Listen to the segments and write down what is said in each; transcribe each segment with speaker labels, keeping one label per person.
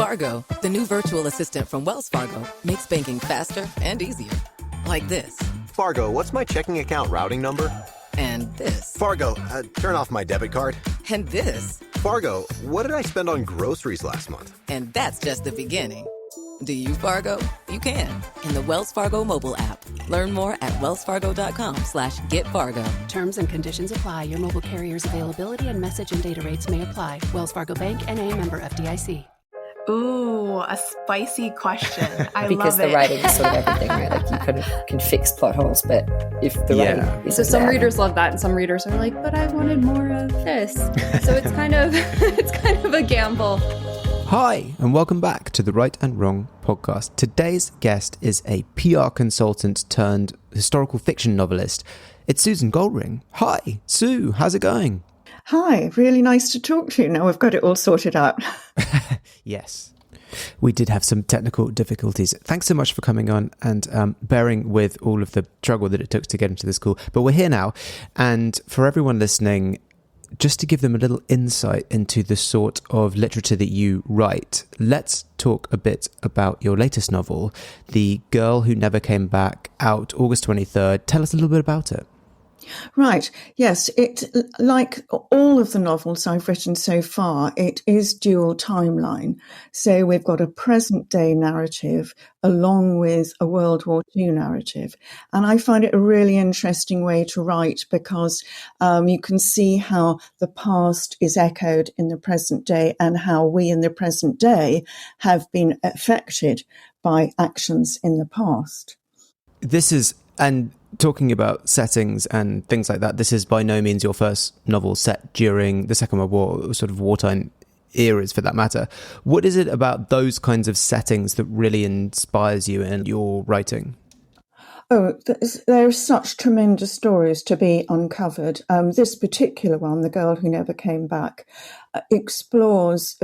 Speaker 1: Fargo, the new virtual assistant from Wells Fargo, makes banking faster and easier. Like this.
Speaker 2: Fargo, what's my checking account routing number?
Speaker 1: And this.
Speaker 2: Fargo, turn off my debit card.
Speaker 1: And this.
Speaker 2: Fargo, what did I spend on groceries last month?
Speaker 1: And that's just the beginning. Do you, Fargo? You can. In the Wells Fargo mobile app. Learn more at wellsfargo.com/getfargo.
Speaker 3: Terms and conditions apply. Your mobile carrier's availability and message and data rates may apply. Wells Fargo Bank, N.A., member FDIC.
Speaker 4: Ooh, a spicy question. I
Speaker 5: because
Speaker 4: love
Speaker 5: the
Speaker 4: it.
Speaker 5: writing is sort of everything, right? Like you can fix plot holes, but if the writing is
Speaker 6: so some
Speaker 5: there,
Speaker 6: readers love that, and some readers are like, "But I wanted more of this." So it's kind of a gamble.
Speaker 7: Hi, and welcome back to the Right and Wrong podcast. Today's guest is a PR consultant turned historical fiction novelist. It's Suzanne Goldring. Hi, Sue. How's it going?
Speaker 8: Hi, really nice to talk to you. Now we've got it all sorted out.
Speaker 7: Yes. We did have some technical difficulties. Thanks so much for coming on and bearing with all of the struggle that it took to get into this call. But we're here now. And for everyone listening, just to give them a little insight into the sort of literature that you write, let's talk a bit about your latest novel, The Girl Who Never Came Back, out August 23rd. Tell us a little bit about it.
Speaker 8: Right. Yes, it, like all of the novels I've written so far, it is dual timeline. So we've got a present day narrative along with a World War II narrative. And I find it a really interesting way to write because you can see how the past is echoed in the present day and how we in the present day have been affected by actions in the past.
Speaker 7: And talking about settings and things like that, this is by no means your first novel set during the Second World War, sort of wartime eras for that matter. What is it about those kinds of settings that really inspires you in your writing?
Speaker 8: Oh, there are such tremendous stories to be uncovered. This particular one, The Girl Who Never Came Back, explores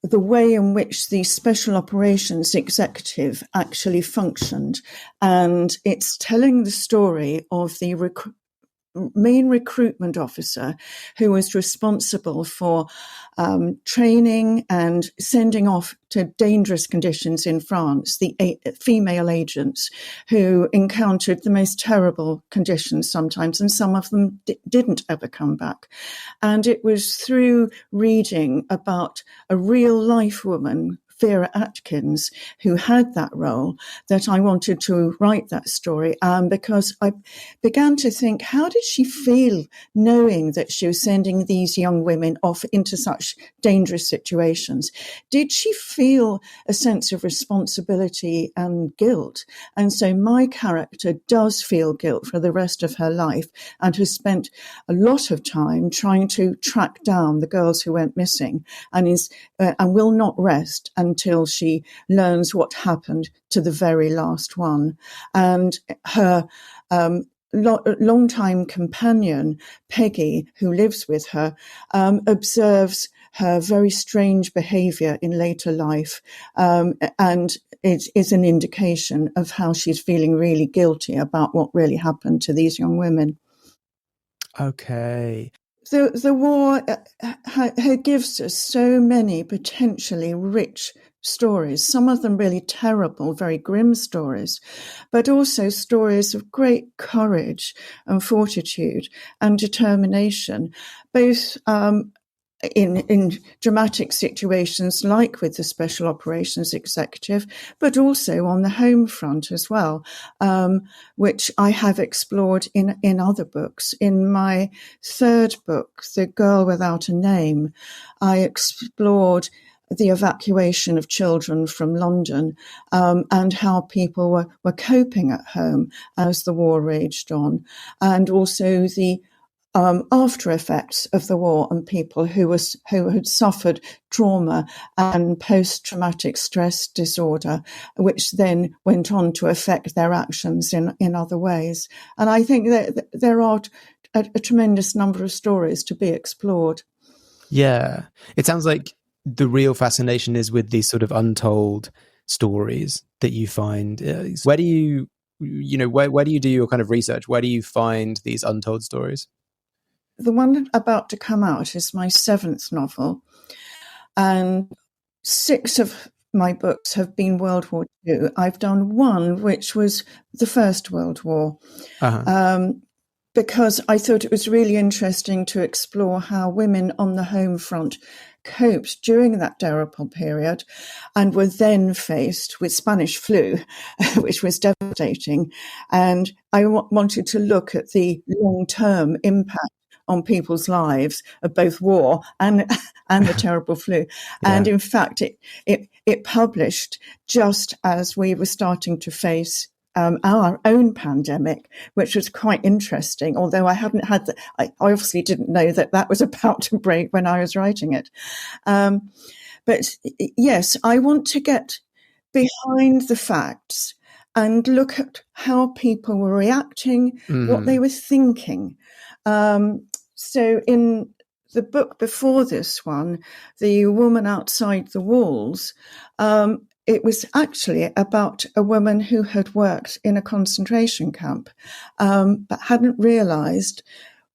Speaker 8: the way in which the Special Operations Executive actually functioned. And it's telling the story of the main recruitment officer who was responsible for training and sending off to dangerous conditions in France, the female agents who encountered the most terrible conditions sometimes, and some of them didn't ever come back. And it was through reading about a real life woman, Vera Atkins, who had that role, that I wanted to write that story. Because I began to think, how did she feel knowing that she was sending these young women off into such dangerous situations? Did she feel a sense of responsibility and guilt? And so my character does feel guilt for the rest of her life and has spent a lot of time trying to track down the girls who went missing and will not rest until she learns what happened to the very last one. And her long-time companion, Peggy, who lives with her, observes her very strange behaviour in later life, and it is an indication of how she's feeling really guilty about what really happened to these young women.
Speaker 7: Okay.
Speaker 8: The war gives us so many potentially rich stories, some of them really terrible, very grim stories, but also stories of great courage and fortitude and determination, both in dramatic situations like with the Special Operations Executive, but also on the home front as well, which I have explored in other books. In my third book, The Girl Without a Name, I explored the evacuation of children from London and how people were coping at home as the war raged on, and also the after effects of the war on people who had suffered trauma and post-traumatic stress disorder, which then went on to affect their actions in other ways. And I think that there are a tremendous number of stories to be explored.
Speaker 7: Yeah, it sounds like the real fascination is with these sort of untold stories that you find. Where do you do your kind of research? Where do you find these untold stories?
Speaker 8: The one about to come out is my seventh novel. And 6 of my books have been World War II. I've done one which was the First World War, because I thought it was really interesting to explore how women on the home front coped during that terrible period and were then faced with Spanish flu, which was devastating. And I wanted to look at the long-term impact on people's lives of both war and the terrible flu. And in fact, it published just as we were starting to face our own pandemic, which was quite interesting, although I hadn't had I obviously didn't know that was about to break when I was writing it. But yes, I want to get behind the facts and look at how people were reacting, what they were thinking. So in the book before this one, The Woman Outside the Walls, it was actually about a woman who had worked in a concentration camp, but hadn't realized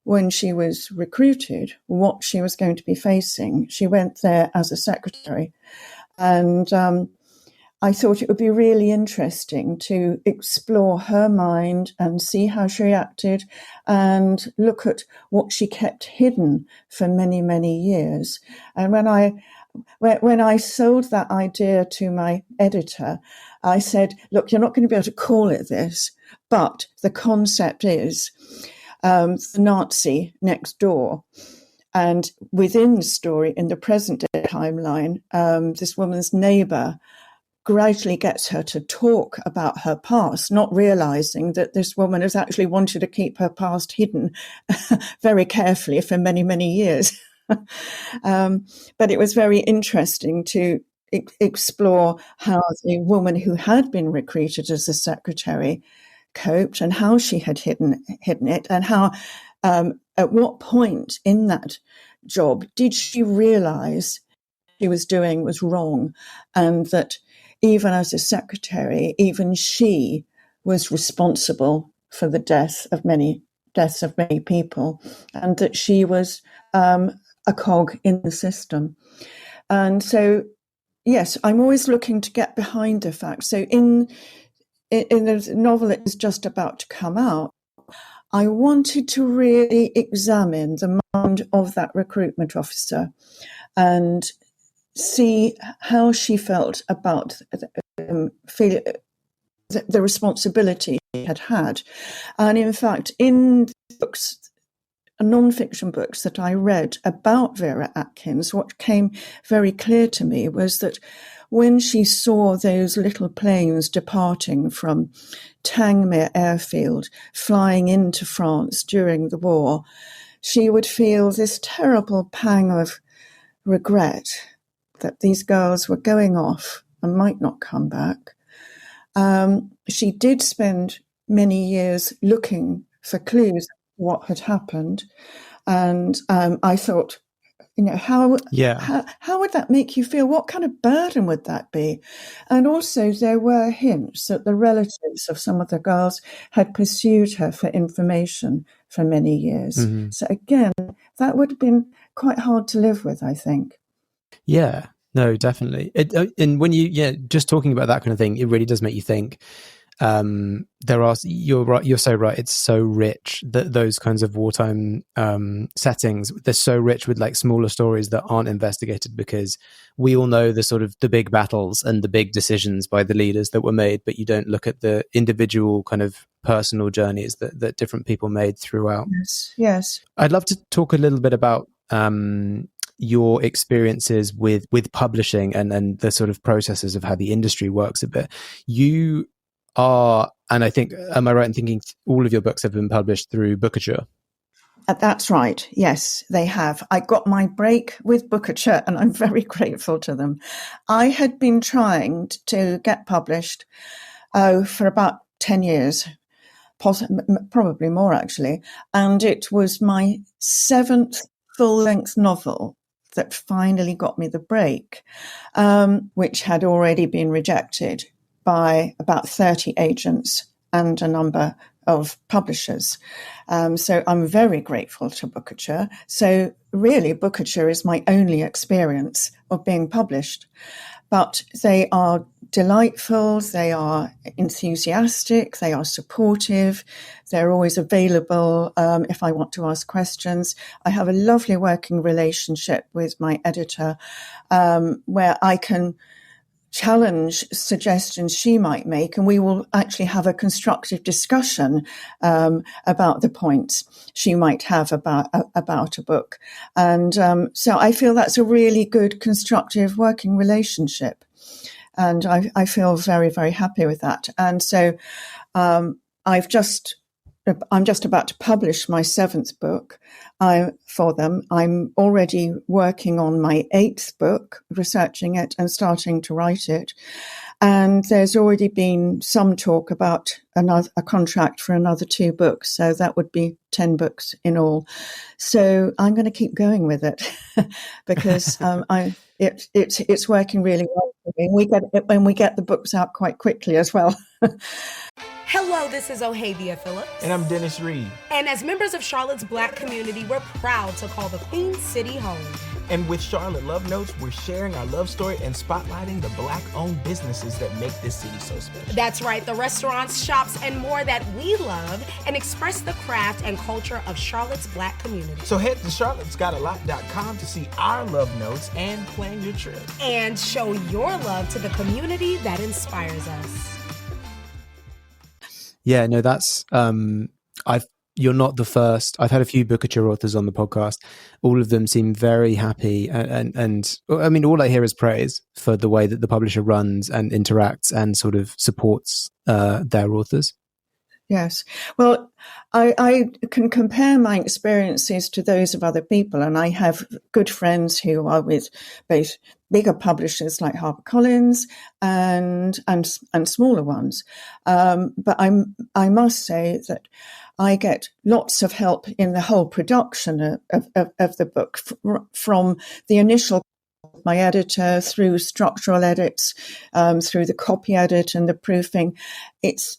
Speaker 8: when she was recruited what she was going to be facing. She went there as a secretary. And I thought it would be really interesting to explore her mind and see how she reacted and look at what she kept hidden for many, many years. And when I sold that idea to my editor, I said, look, you're not going to be able to call it this, but the concept is the Nazi next door. And within the story, in the present day timeline, this woman's neighbor gradually gets her to talk about her past, not realizing that this woman has actually wanted to keep her past hidden very carefully for many, many years. But it was very interesting to explore how the woman who had been recruited as a secretary coped and how she had hidden it, and how at what point in that job did she realize she was doing was wrong, and that even as a secretary, even she was responsible for the deaths of many people, and that she was a cog in the system. And so, yes, I'm always looking to get behind the facts. So in the novel that is just about to come out, I wanted to really examine the mind of that recruitment officer and see how she felt about the responsibility she had. And in fact, in books, non-fiction books that I read about Vera Atkins, what came very clear to me was that when she saw those little planes departing from Tangmere airfield, flying into France during the war, she would feel this terrible pang of regret that these girls were going off and might not come back. She did spend many years looking for clues what had happened, and I thought, how would that make you feel? What kind of burden would that be? And also there were hints that the relatives of some of the girls had pursued her for information for many years. So again, that would have been quite hard to live with, I think.
Speaker 7: Yeah, no, definitely. And when just talking about that kind of thing, it really does make you think. You're right. You're so right. It's so rich that those kinds of wartime settings, they're so rich with like smaller stories that aren't investigated, because we all know the sort of the big battles and the big decisions by the leaders that were made, but you don't look at the individual kind of personal journeys that different people made throughout.
Speaker 8: Yes.
Speaker 7: I'd love to talk a little bit about your experiences with publishing and the sort of processes of how the industry works a bit. You are, and I think, am I right in thinking all of your books have been published through Bookouture?
Speaker 8: That's right. Yes, they have. I got my break with Bookouture and I'm very grateful to them. I had been trying to get published for about 10 years, probably more actually. And it was my 7th full-length novel that finally got me the break, which had already been rejected by about 30 agents and a number of publishers. So I'm very grateful to Bookouture. So really, Bookouture is my only experience of being published. But they are delightful, they are enthusiastic, they are supportive, they're always available if I want to ask questions. I have a lovely working relationship with my editor where I can challenge suggestions she might make, and we will actually have a constructive discussion about the points she might have about a book. And so I feel that's a really good constructive working relationship, and I feel very, very happy with that. And so I'm just about to publish my 7th book for them. I'm already working on my 8th book, researching it and starting to write it. And there's already been some talk about a contract for another 2 books. So that would be 10 books in all. So I'm going to keep going with it because it's working really well for me. We get the books out quite quickly as well.
Speaker 9: Hello, this is Ohavia Phillips.
Speaker 10: And I'm Dennis Reed.
Speaker 9: And as members of Charlotte's Black community, we're proud to call the Queen City home.
Speaker 10: And with Charlotte Love Notes, we're sharing our love story and spotlighting the Black-owned businesses that make this city so special.
Speaker 9: That's right, the restaurants, shops, and more that we love and express the craft and culture of Charlotte's Black community.
Speaker 10: So head to charlottesgotalot.com to see our love notes and plan your trip.
Speaker 9: And show your love to the community that inspires us.
Speaker 7: Yeah, no, that's you're not the first. I've had a few Bookouture authors on the podcast. All of them seem very happy, and I mean, all I hear is praise for the way that the publisher runs and interacts and sort of supports their authors.
Speaker 8: Yes. Well, I can compare my experiences to those of other people, and I have good friends who are with both bigger publishers like HarperCollins and smaller ones. But I must say that I get lots of help in the whole production of the book, from the initial my editor through structural edits, through the copy edit and the proofing. It's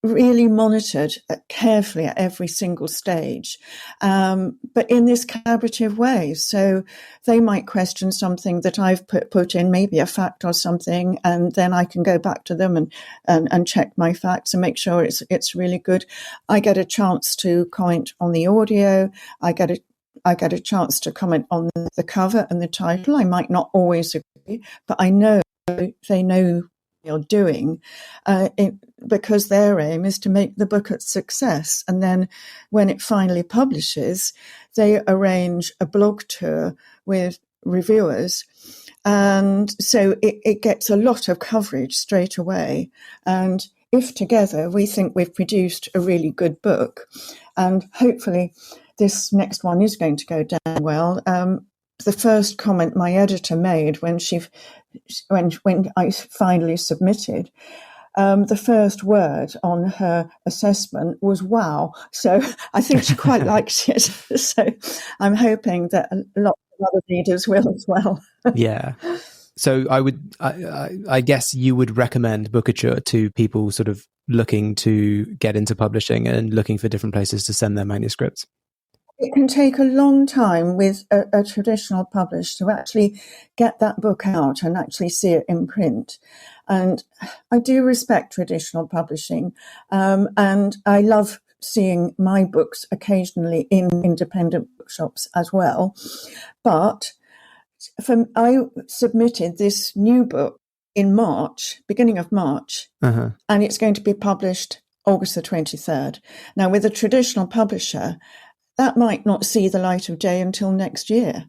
Speaker 8: really monitored carefully at every single stage, but in this collaborative way. So they might question something that I've put in, maybe a fact or something, and then I can go back to them and check my facts and make sure it's really good. I get a chance to comment on the audio. I get a chance to comment on the cover and the title. I might not always agree, but I know they know are doing, because their aim is to make the book a success. And then when it finally publishes, they arrange a blog tour with reviewers. And so it gets a lot of coverage straight away. And if together we think we've produced a really good book, and hopefully this next one is going to go down well. The first comment my editor made when I finally submitted, the first word on her assessment was "wow." So I think she quite liked it. So I'm hoping that a lot of other readers will as well.
Speaker 7: Yeah. So I guess you would recommend Bookouture to people sort of looking to get into publishing and looking for different places to send their manuscripts.
Speaker 8: It can take a long time with a traditional publisher to actually get that book out and actually see it in print. And I do respect traditional publishing, and I love seeing my books occasionally in independent bookshops as well. But I submitted this new book in March, beginning of March, and it's going to be published August the 23rd. Now, with a traditional publisher, that might not see the light of day until next year.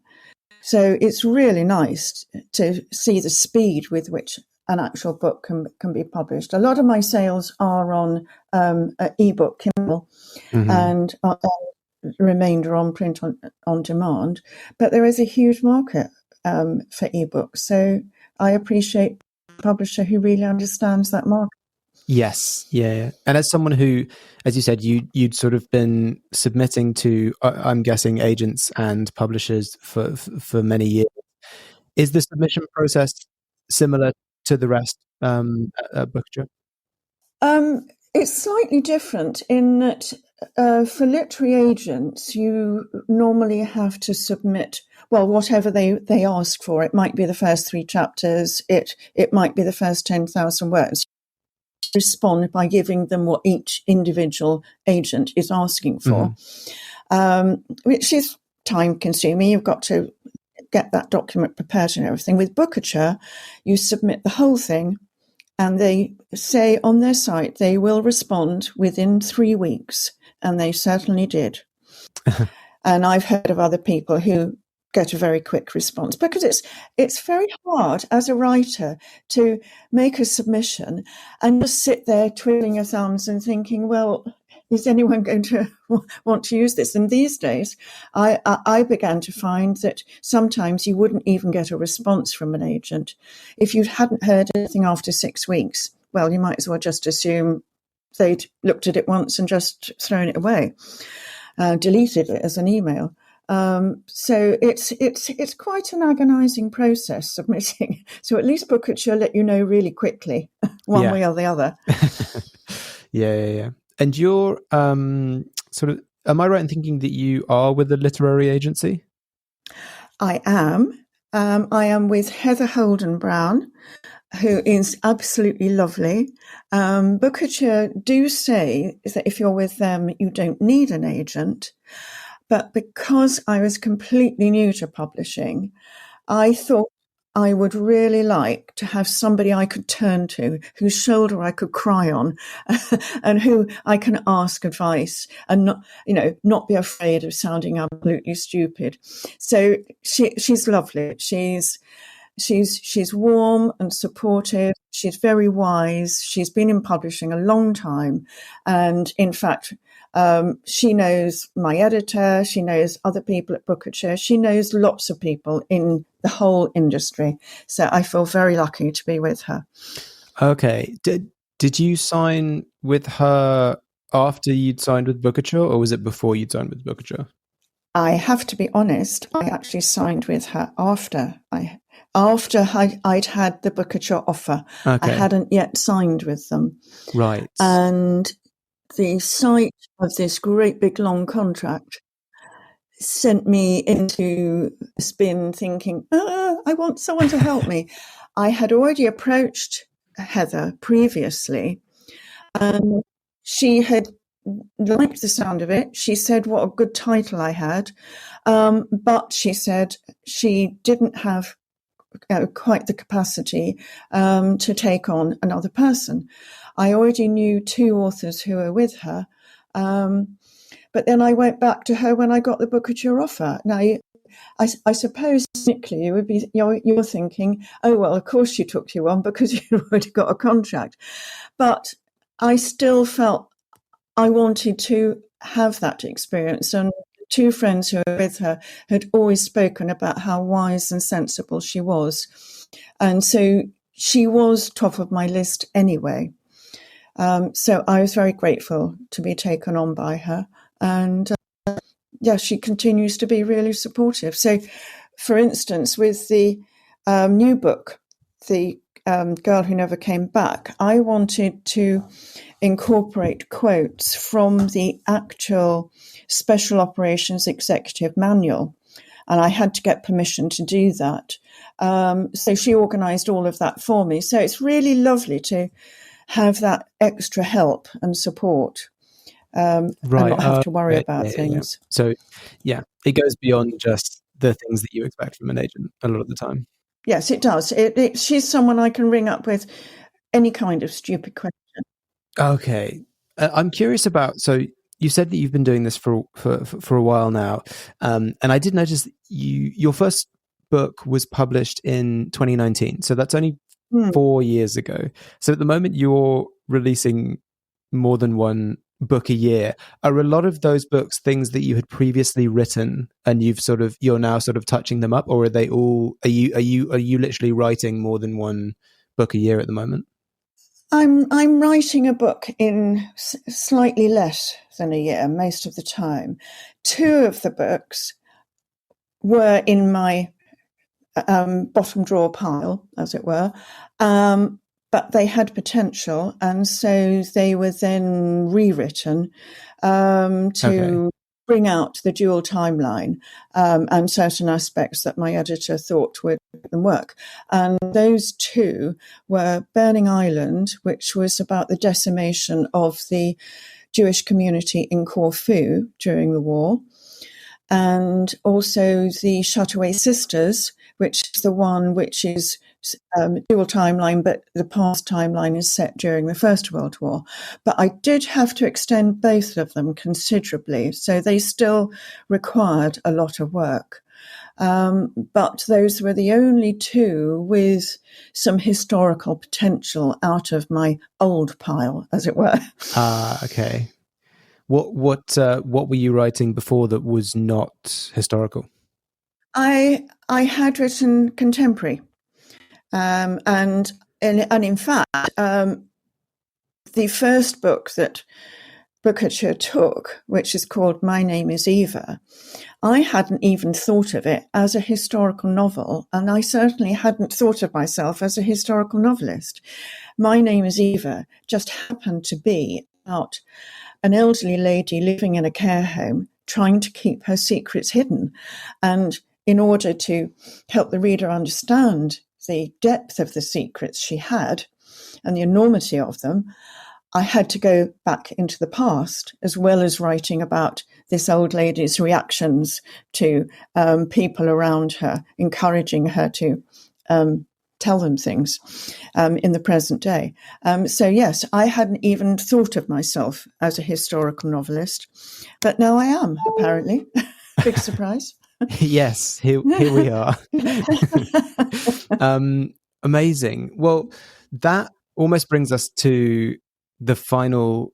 Speaker 8: So it's really nice to see the speed with which an actual book can be published. A lot of my sales are on ebook, Kindle, and the remainder on print on demand. But there is a huge market for ebooks. So I appreciate a publisher who really understands that market.
Speaker 7: Yes, yeah. And as someone who, as you said, you'd sort of been submitting to, I'm guessing, agents and publishers for many years. Is the submission process similar to the rest at Bookouture?
Speaker 8: It's slightly different in that for literary agents, you normally have to submit, well, whatever they ask for. It might be the first 3 chapters. It might be the first 10,000 words. Respond by giving them what each individual agent is asking for, which is time consuming. You've got to get that document prepared and everything. With Bookouture, you submit the whole thing, and they say on their site they will respond within 3 weeks, and they certainly did. And I've heard of other people who get a very quick response, because it's very hard as a writer to make a submission and just sit there twiddling your thumbs and thinking, well, is anyone going to want to use this? And these days, I began to find that sometimes you wouldn't even get a response from an agent. If you hadn't heard anything after 6 weeks, well, you might as well just assume they'd looked at it once and just thrown it away, deleted it as an email. So it's quite an agonising process submitting. So at least Bookouture let you know really quickly, one way or the other.
Speaker 7: Yeah. And you're sort of, am I right in thinking that you are with a literary agency?
Speaker 8: I am. I am with Heather Holden Brown, who is absolutely lovely. Bookouture do say that if you're with them, you don't need an agent. But because I was completely new to publishing, I thought I would really like to have somebody I could turn to, whose shoulder I could cry on, and who I can ask advice and not be afraid of sounding absolutely stupid. So she's lovely. She's warm and supportive. She's very wise. She's been in publishing a long time, and in fact, she knows my editor. She knows other people at Bookouture. She knows lots of people in the whole industry. So I feel very lucky to be with her.
Speaker 7: Okay. Did you sign with her after you'd signed with Bookouture, or was it before you'd signed with Bookouture?
Speaker 8: I have to be honest. I actually signed with her after I'd had the Bookouture offer. Okay. I hadn't yet signed with them.
Speaker 7: Right.
Speaker 8: And the sight of this great big long contract sent me into a spin thinking, I want someone to help me. I had already approached Heather previously, and she had liked the sound of it. She said what a good title I had, but she said she didn't have quite the capacity to take on another person. I already knew 2 authors who were with her, but then I went back to her when I got the Bookouture offer. Now, I suppose cynically you're thinking, oh well, of course she took you on because you already got a contract. But I still felt I wanted to have that experience, and 2 friends who were with her had always spoken about how wise and sensible she was, and so she was top of my list anyway. So I was very grateful to be taken on by her, and she continues to be really supportive. So, for instance, with the new book, The Girl Who Never Came Back, I wanted to incorporate quotes from the actual Special Operations Executive Manual, and I had to get permission to do that. So she organised all of that for me. So it's really lovely to have that extra help and support, and not have to worry about things.
Speaker 7: Yeah. So, it goes beyond just the things that you expect from an agent a lot of the time.
Speaker 8: Yes, it does. She's someone I can ring up with any kind of stupid question.
Speaker 7: Okay. I'm curious about, so you said that you've been doing this for a while now, and I did notice your first book was published in 2019, so that's only 4 years ago. So at the moment you're releasing more than one book a year. Are a lot of those books things that you had previously written and you're now sort of touching them up, or are they all, are you literally writing more than one book a year at the moment?
Speaker 8: I'm writing a book in slightly less than a year most of the time. 2 of the books were in my bottom drawer pile, as it were, but they had potential, and so they were then rewritten to bring out the dual timeline and certain aspects that my editor thought would make them work. And those two were Burning Island, which was about the decimation of the Jewish community in Corfu during the war, and also the Shutaway Sisters, which is the one which is dual timeline, but the past timeline is set during the First World War. But I did have to extend both of them considerably, so they still required a lot of work. But those were the only two with some historical potential out of my old pile, as it were.
Speaker 7: Okay. What were you writing before that was not historical?
Speaker 8: I had written contemporary, and in fact, the first book that Bookouture took, which is called My Name is Eva, I hadn't even thought of it as a historical novel, and I certainly hadn't thought of myself as a historical novelist. My Name is Eva just happened to be about an elderly lady living in a care home trying to keep her secrets hidden. And in order to help the reader understand the depth of the secrets she had and the enormity of them, I had to go back into the past, as well as writing about this old lady's reactions to people around her, encouraging her to tell them things in the present day. So yes, I hadn't even thought of myself as a historical novelist, but now I am, apparently. Big surprise.
Speaker 7: Yes, here we are. Amazing. Well, that almost brings us to the final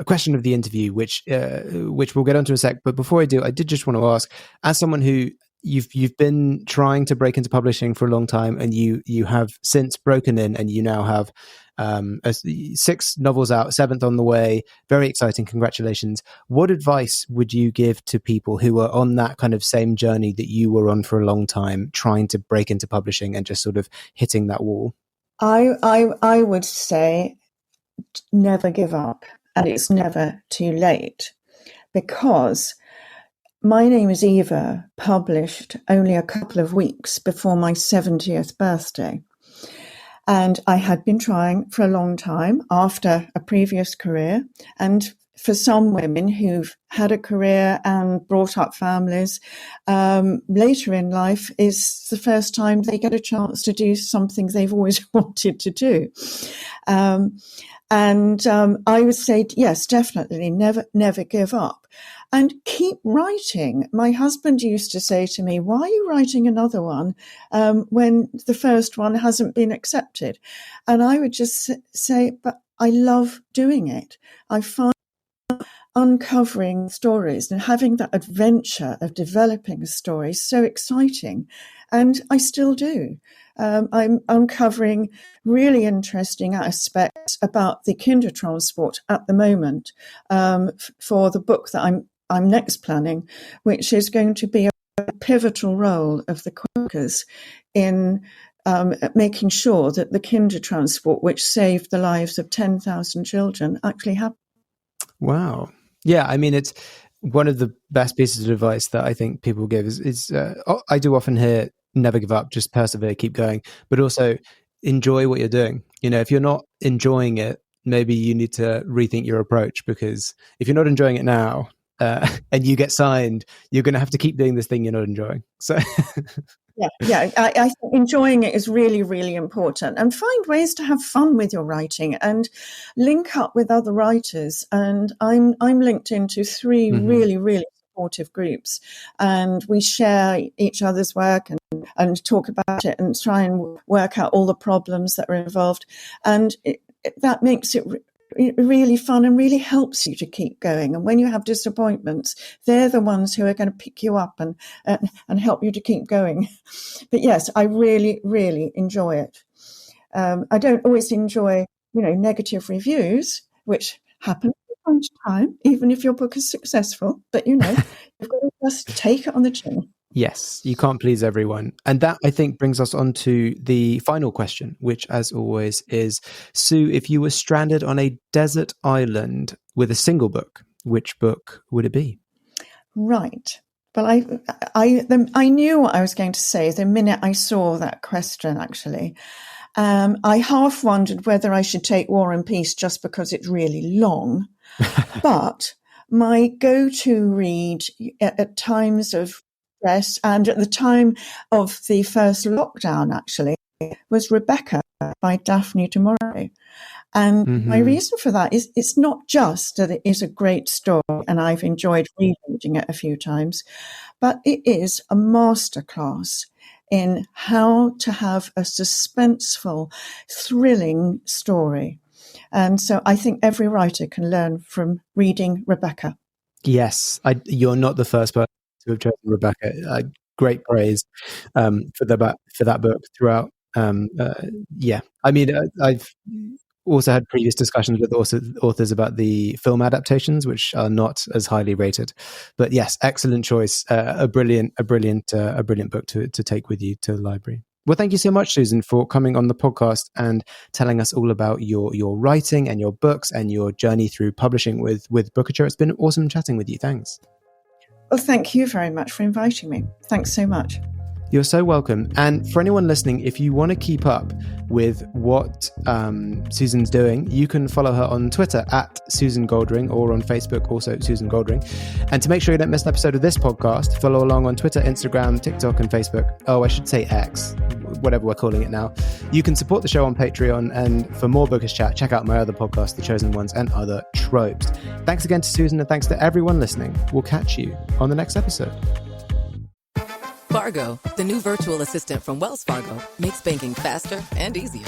Speaker 7: question of the interview, which we'll get onto in a sec. But before I do, I did just want to ask, as someone who you've been trying to break into publishing for a long time, and you have since broken in, and you now have 6 novels out, 7th on the way. Very exciting. Congratulations. What advice would you give to people who are on that kind of same journey that you were on for a long time, trying to break into publishing and just sort of hitting that wall?
Speaker 8: I would say never give up, and it's never too late, because My Name is Eva published only a couple of weeks before my 70th birthday. And I had been trying for a long time after a previous career. And for some women who've had a career and brought up families, later in life is the first time they get a chance to do something they've always wanted to do. And I would say, yes, definitely, never give up. And keep writing. My husband used to say to me, why are you writing another one when the first one hasn't been accepted? And I would just say, but I love doing it. I find uncovering stories and having that adventure of developing a story so exciting. And I still do. I'm uncovering really interesting aspects about the Kindertransport at the moment for the book that I'm next planning, which is going to be a pivotal role of the Quakers in making sure that the Kindertransport, which saved the lives of 10,000 children, actually happened.
Speaker 7: Wow. Yeah, I mean, it's one of the best pieces of advice that I think people give is I do often hear never give up, just persevere, keep going, but also enjoy what you're doing. You know, if you're not enjoying it, maybe you need to rethink your approach, because if you're not enjoying it now and you get signed, you're going to have to keep doing this thing you're not enjoying. So
Speaker 8: Yeah. I think enjoying it is really, really important, and find ways to have fun with your writing and link up with other writers. And I'm linked into 3 really, really supportive groups, and we share each other's work and talk about it and try and work out all the problems that are involved. And that makes it really fun and really helps you to keep going. And when you have disappointments, they're the ones who are going to pick you up and help you to keep going. But yes, I really, really enjoy it. I don't always enjoy, negative reviews, which happen from time to time, even if your book is successful. But, you've got to just take it on the chin.
Speaker 7: Yes, you can't please everyone. And that, I think, brings us on to the final question, which, as always, is, Sue, if you were stranded on a desert island with a single book, which book would it be?
Speaker 8: Right. Well, I knew what I was going to say the minute I saw that question, actually. I half wondered whether I should take War and Peace just because it's really long. But my go-to read at times of stress and at the time of the first lockdown, actually, was Rebecca by Daphne du Maurier. And my reason for that is it's not just that it is a great story and I've enjoyed rereading it a few times, but it is a masterclass in how to have a suspenseful, thrilling story. And so I think every writer can learn from reading Rebecca.
Speaker 7: Yes, you're not the first person to have chosen Rebecca. Great praise for that book throughout. Yeah, I mean, I've also had previous discussions with authors about the film adaptations, which are not as highly rated. But yes, excellent choice. A brilliant book to take with you to the library. Well, thank you so much, Susan, for coming on the podcast and telling us all about your writing and your books and your journey through publishing with Bookouture. It's been awesome chatting with you. Thanks.
Speaker 8: Well, thank you very much for inviting me. Thanks so much.
Speaker 7: You're so welcome. And for anyone listening, if you want to keep up with what Susan's doing, you can follow her on Twitter at Suzanne Goldring, or on Facebook, also Suzanne Goldring. And to make sure you don't miss an episode of this podcast, follow along on Twitter, Instagram, TikTok, and Facebook. Oh, I should say X, whatever we're calling it now. You can support the show on Patreon. And for more Bookish Chat, check out my other podcast, The Chosen Ones, and Other Tropes. Thanks again to Susan, and thanks to everyone listening. We'll catch you on the next episode.
Speaker 1: Fargo, the new virtual assistant from Wells Fargo, makes banking faster and easier.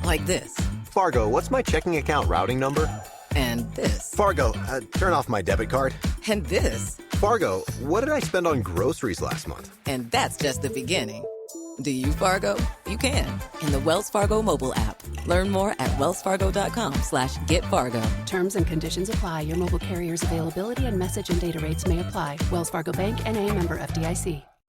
Speaker 1: Like this.
Speaker 2: Fargo, what's my checking account routing number?
Speaker 1: And this.
Speaker 2: Fargo, turn off my debit card.
Speaker 1: And this.
Speaker 2: Fargo, what did I spend on groceries last month?
Speaker 1: And that's just the beginning. Do you, Fargo? You can. In the Wells Fargo mobile app. Learn more at wellsfargo.com/getfargo.
Speaker 3: Terms and conditions apply. Your mobile carrier's availability and message and data rates may apply. Wells Fargo Bank, N.A., member FDIC.